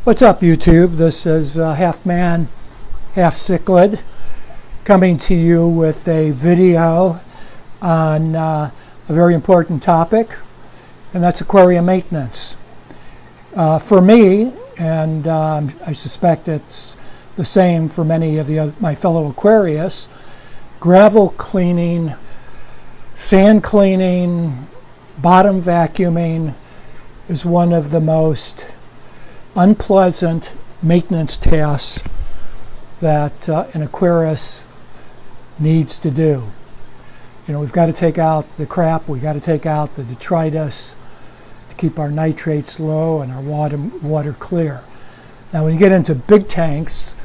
What's up, YouTube? This is Half Man, Half Cichlid coming to you with a video on a very important topic, and that's aquarium maintenance. For me, and I suspect it's the same for many of my fellow aquarists, gravel cleaning, sand cleaning, bottom vacuuming is one of the most unpleasant maintenance tasks that an aquarist needs to do. You know, we've got to take out the crap, we've got to take out the detritus to keep our nitrates low and our water clear. Now when you get into big tanks,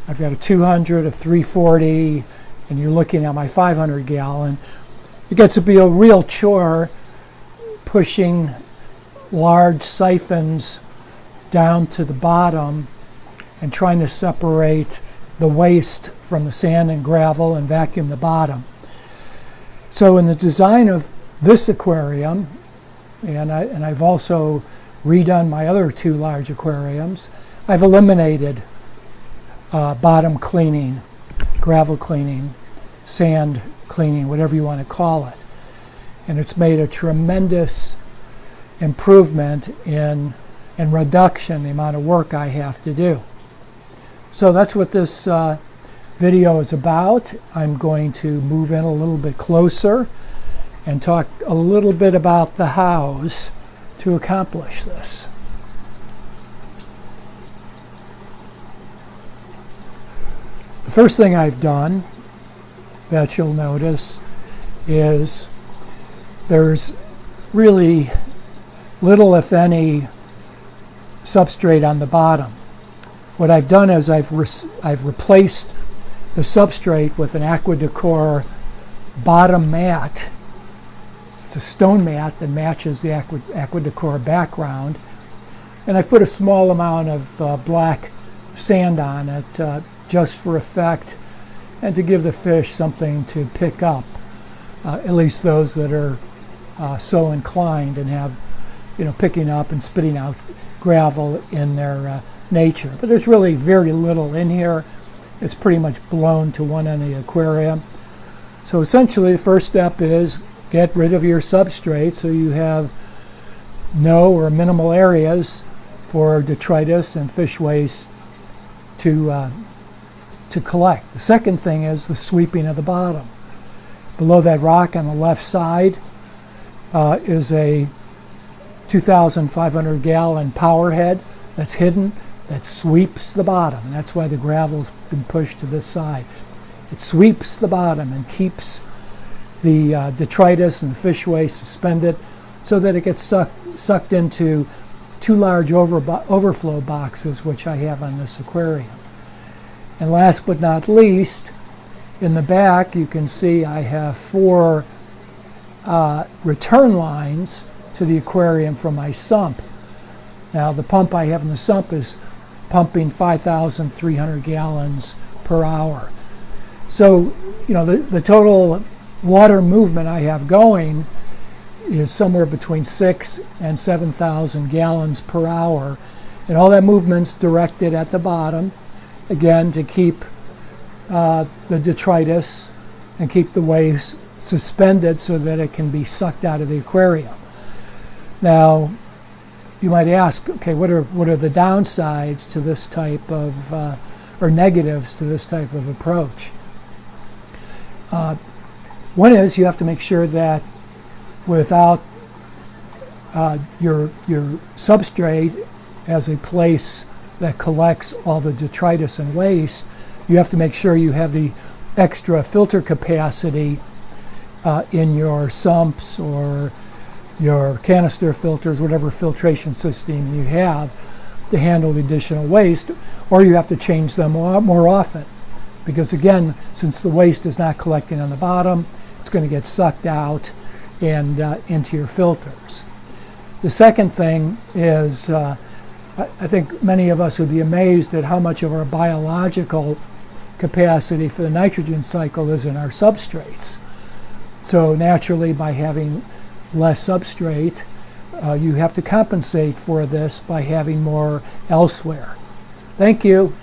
I've got a 200, a 340, and you're looking at my 500 gallon, it gets to be a real chore pushing large siphons down to the bottom and trying to separate the waste from the sand and gravel and vacuum the bottom. So in the design of this aquarium, and I've also redone my other two large aquariums, I've eliminated bottom cleaning, gravel cleaning, sand cleaning, whatever you want to call it. And it's made a tremendous improvement in and reduction the amount of work I have to do. So that's what this video is about. I'm going to move in a little bit closer and talk a little bit about the hows to accomplish this. The first thing I've done that you'll notice is there's really little, if any, substrate on the bottom. What I've done is I've replaced the substrate with an Aqua Decor bottom mat. It's a stone mat that matches the Aqua Decor background, and I've put a small amount of black sand on it just for effect and to give the fish something to pick up, at least those that are so inclined and have, you know, picking up and spitting out gravel in their nature. But there's really very little in here. It's pretty much blown to one end of the aquarium. So essentially the first step is get rid of your substrate so you have no or minimal areas for detritus and fish waste to collect. The second thing is the sweeping of the bottom. Below that rock on the left side is a 2,500 gallon power head that's hidden, that sweeps the bottom, and that's why the gravel's been pushed to this side. It sweeps the bottom and keeps the detritus and the fish waste suspended so that it gets sucked into two large overflow boxes, which I have on this aquarium. And last but not least, in the back you can see I have four return lines to the aquarium from my sump. Now the pump I have in the sump is pumping 5,300 gallons per hour. So, you know, the total water movement I have going is somewhere between 6,000 and 7,000 gallons per hour. And all that movement's directed at the bottom, again, to keep the detritus and keep the waste suspended so that it can be sucked out of the aquarium. Now, you might ask, okay, what are the downsides to this type of, or negatives to this type of approach? One is you have to make sure that without your substrate as a place that collects all the detritus and waste, you have to make sure you have the extra filter capacity in your sumps or your canister filters, whatever filtration system you have, to handle the additional waste, or you have to change them more often. Because again, since the waste is not collecting on the bottom, it's going to get sucked out and into your filters. The second thing is, I think many of us would be amazed at how much of our biological capacity for the nitrogen cycle is in our substrates. So naturally, by having less substrate, you have to compensate for this by having more elsewhere. Thank you.